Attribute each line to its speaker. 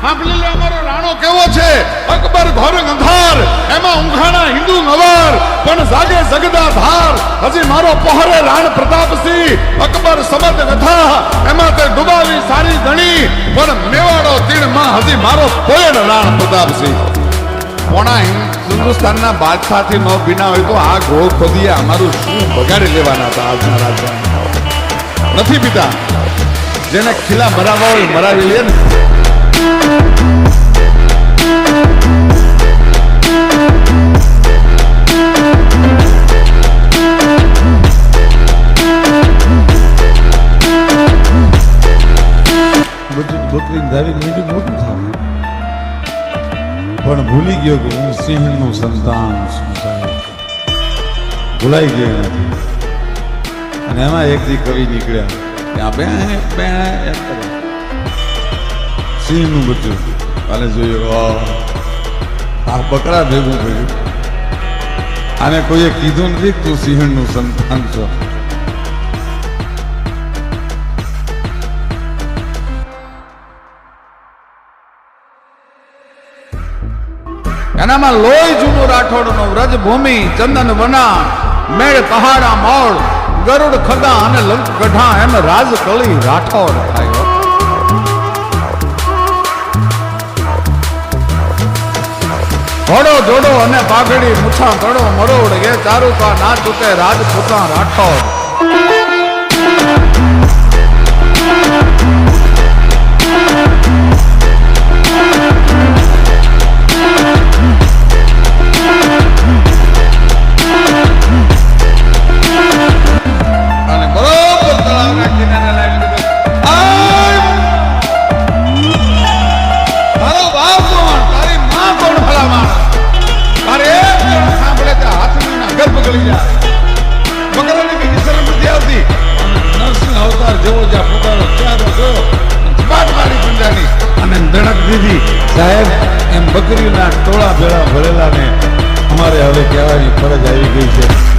Speaker 1: સાંભળી લે અમારો રાણો કેવો છે, અકબર ઘોર અંધાર, એમાં ઊંઘાણા હિન્દુ નવાર, પણ જાગે જગદા ધાર. હજી મારો પહોરે રાણ પ્રતાપસિંહ, અકબર સમત કથા, એમાં તે ડુબાવી સારી ગણી, પણ મેવાડો તીણમાં હજી મારો પોયડ રાણ પ્રતાપસિંહ. પોણા હિન્દુસ્તાનના બાદશાહથી ન બીના હોય તો આ ગોળ ખોદીએ અમારું શું બગાડી લેવાના હતા આજના રાજ્ય નથી પિતા. જેને ખીલા મરાવવા હોય મરાવી લે ને.
Speaker 2: બકરી ધારી બીજું મોટું થાય, પણ ભૂલી ગયો કે હું સિંહનું સંતાન છું સાહેબ. ભૂલાઈ ગયો નથી. અને એમાં એક દી કવિ નીકળ્યા કે આ બે એમ કરે સિંહનું બચ્ચું. કાલે જોયું આ બકરા ભેગું કર્યું. આને કોઈએ કીધું નથી તું સિંહણનું સંતાન છો.
Speaker 1: એનામાં લોહી જૂનું રાઠોડનો વ્રજ ભૂમિ ચંદન વના મેળ પહાડા મોળ ગરુડ ખગા અને લંક ગઢા એમ રાજ કળી રાઠોડ થાય. ઘોડો જોડો અને પાઘડી મૂછા ગળો મરોડ એ ચારુકા ના ચૂકે રાજપૂતા રાઠોડ.
Speaker 2: સાહેબ એમ બકરીના ટોળા ભેળા ભરેલા ને અમારે હવે કહેવાની ફરજ આવી ગઈ છે.